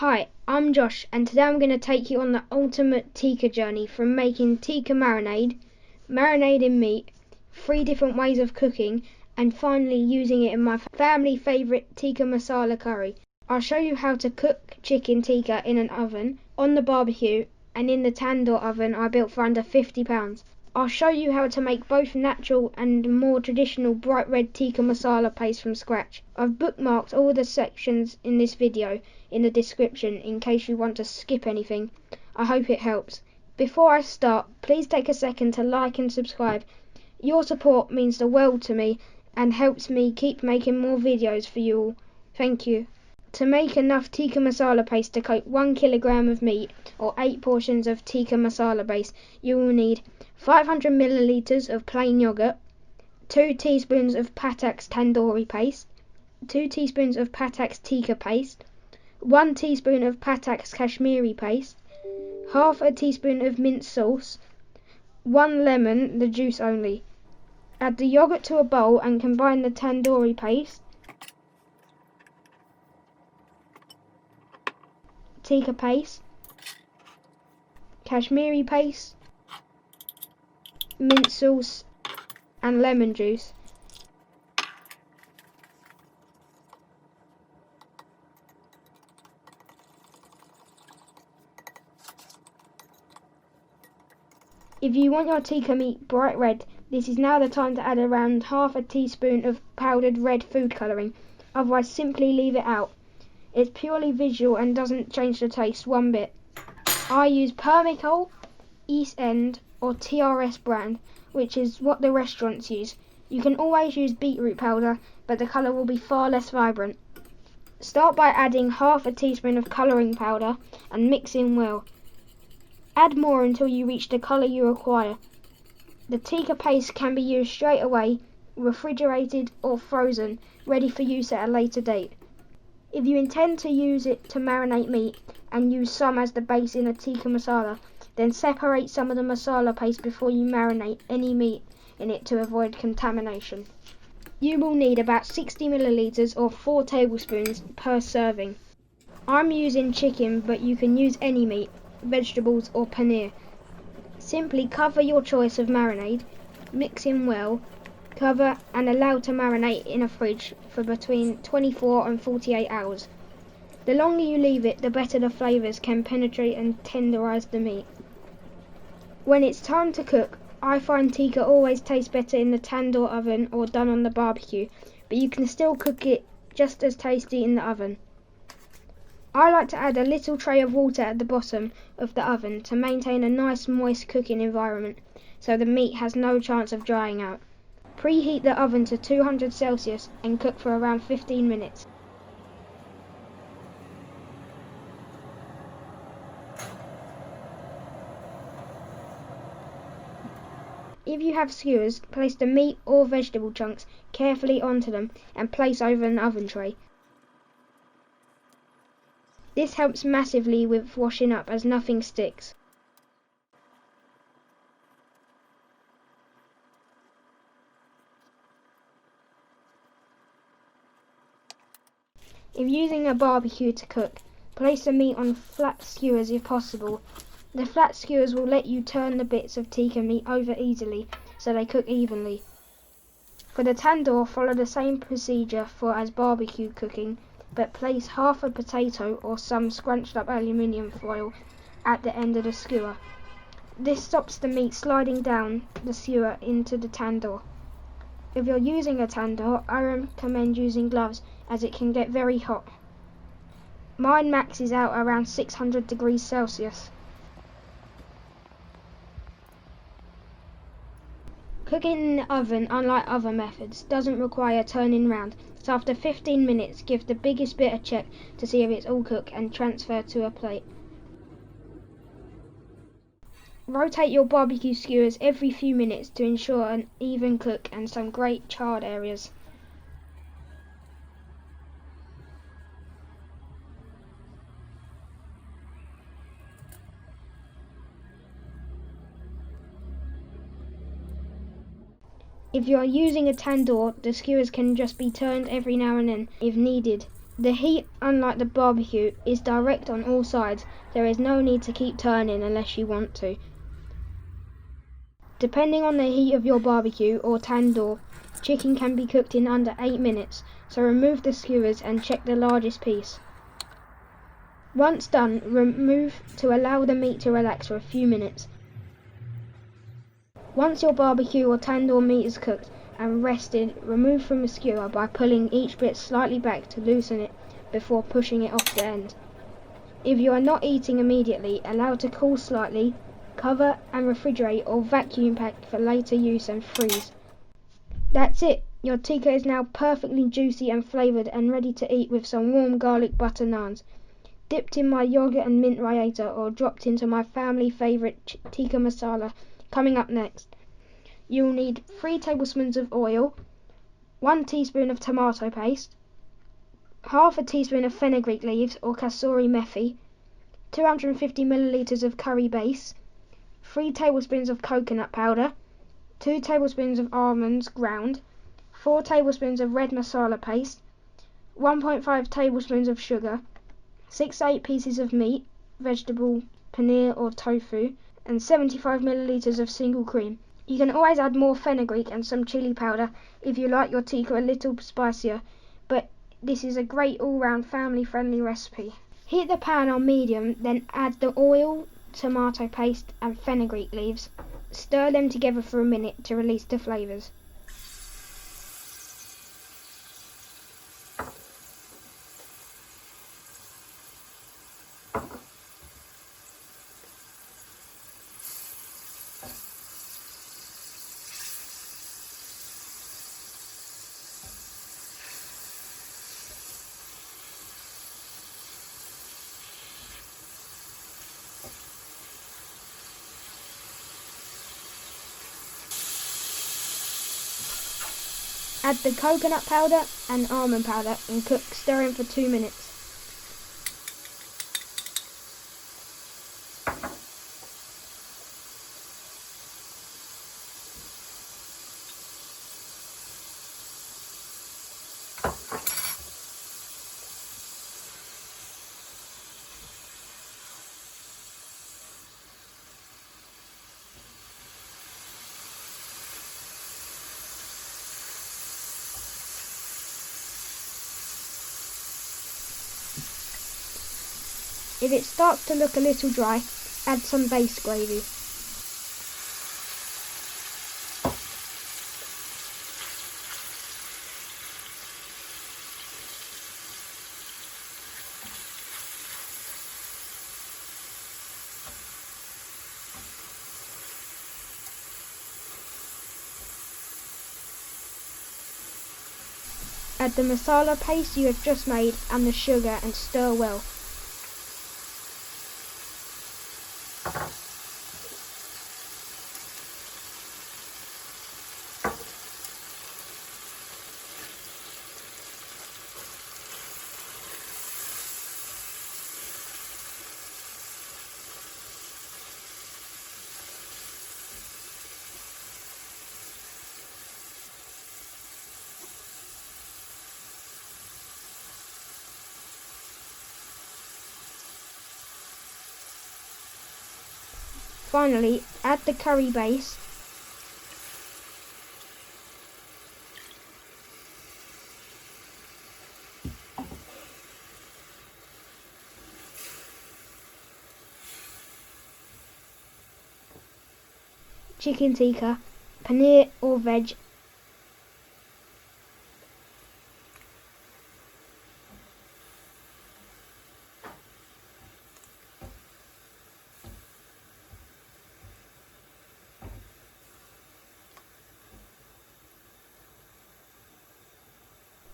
Hi, I'm Josh, and today I'm going to take you on the ultimate tikka journey from making tikka marinade, marinating meat, 3 different ways of cooking, and finally using it in my family favourite tikka masala curry. I'll show you how to cook chicken tikka in an oven, on the barbecue, and in the tandoor oven I built for under £50. I'll show you how to make both natural and more traditional bright red tikka masala paste from scratch. I've bookmarked all the sections in this video in the description in case you want to skip anything. I hope it helps. Before I start, please take a second to like and subscribe. Your support means the world to me and helps me keep making more videos for you all. Thank you. To make enough tikka masala paste to coat 1 kilogram of meat or 8 portions of tikka masala base, you will need 500 milliliters of plain yogurt, 2 teaspoons of Patak's tandoori paste, 2 teaspoons of Patak's tikka paste, 1 teaspoon of Patak's Kashmiri paste, half a teaspoon of mint sauce, 1 lemon, the juice only. Add the yogurt to a bowl and combine the tandoori paste, tikka paste, Kashmiri paste, mint sauce and lemon juice. If you want your tikka meat bright red, this is now the time to add around half a teaspoon of powdered red food colouring, otherwise simply leave it out. It's purely visual and doesn't change the taste one bit. I use Permicol, East End or TRS brand, which is what the restaurants use. You can always use beetroot powder, but the colour will be far less vibrant. Start by adding half a teaspoon of colouring powder and mixing well. Add more until you reach the colour you require. The tikka paste can be used straight away, refrigerated or frozen, ready for use at a later date. If you intend to use it to marinate meat and use some as the base in a tikka masala, then separate some of the masala paste before you marinate any meat in it to avoid contamination. You will need about 60 milliliters or 4 tablespoons per serving. I'm using chicken, but you can use any meat, vegetables or paneer. Simply cover your choice of marinade, mix in well, cover and allow to marinate in a fridge for between 24 and 48 hours. The longer you leave it, the better the flavours can penetrate and tenderise the meat. When it's time to cook, I find tikka always tastes better in the tandoor oven or done on the barbecue, but you can still cook it just as tasty in the oven. I like to add a little tray of water at the bottom of the oven to maintain a nice moist cooking environment so the meat has no chance of drying out. Preheat the oven to 200 Celsius and cook for around 15 minutes. If you have skewers, place the meat or vegetable chunks carefully onto them and place over an oven tray. This helps massively with washing up as nothing sticks. If using a barbecue to cook, place the meat on flat skewers if possible. The flat skewers will let you turn the bits of tikka meat over easily so they cook evenly. For the tandoor, follow the same procedure for as barbecue cooking, but place half a potato or some scrunched up aluminium foil at the end of the skewer. This stops the meat sliding down the skewer into the tandoor. If you're using a tandoor, I recommend using gloves as it can get very hot. Mine maxes out around 600 degrees Celsius. Cooking in the oven, unlike other methods, doesn't require turning round, so after 15 minutes give the biggest bit a check to see if it's all cooked and transfer to a plate. Rotate your barbecue skewers every few minutes to ensure an even cook and some great charred areas. If you are using a tandoor, the skewers can just be turned every now and then if needed The heat, unlike the barbecue, is direct on all sides. There is no need to keep turning unless you want to. Depending on the heat of your barbecue or tandoor, chicken can be cooked in under 8 minutes, so remove the skewers and check the largest piece. Once done, remove to allow the meat to relax for a few minutes. Once your barbecue or tandoor meat is cooked and rested, remove from the skewer by pulling each bit slightly back to loosen it before pushing it off the end. If you are not eating immediately, allow to cool slightly, cover and refrigerate or vacuum pack for later use and freeze. That's it! Your tikka is now perfectly juicy and flavoured and ready to eat with some warm garlic butter naans, dipped in my yogurt and mint raita, or dropped into my family favourite tikka masala. Coming up next, you'll need 3 tablespoons of oil, 1 teaspoon of tomato paste, half a teaspoon of fenugreek leaves or kasuri methi, 250 millilitres of curry base, 3 tablespoons of coconut powder, 2 tablespoons of almonds ground, 4 tablespoons of red masala paste, 1.5 tablespoons of sugar, 6 to 8 pieces of meat, vegetable, paneer or tofu, and 75 millilitres of single cream. You can always add more fenugreek and some chilli powder if you like your tikka a little spicier, but this is a great all-round family-friendly recipe. Heat the pan on medium, then add the oil, tomato paste and fenugreek leaves. Stir them together for a minute to release the flavours. Add the coconut powder and almond powder and cook, stirring for 2 minutes. If it starts to look a little dry, add some base gravy. Add the masala paste you have just made and the sugar and stir well. Finally, add the curry base, chicken tikka, paneer or veg,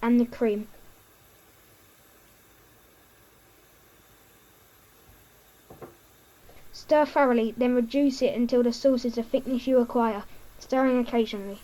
and the cream. Stir thoroughly, then reduce it until the sauce is the thickness you require, stirring occasionally.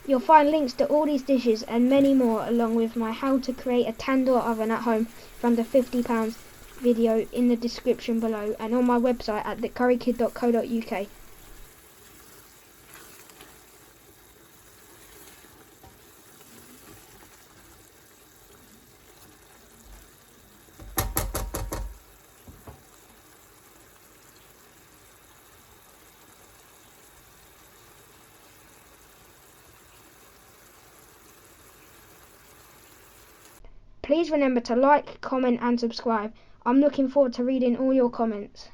You'll find links to all these dishes and many more, along with my how to create a tandoor oven at home for under £50 video in the description below, and on my website at thecurrykid.co.uk. Please remember to like, comment and subscribe. I'm looking forward to reading all your comments.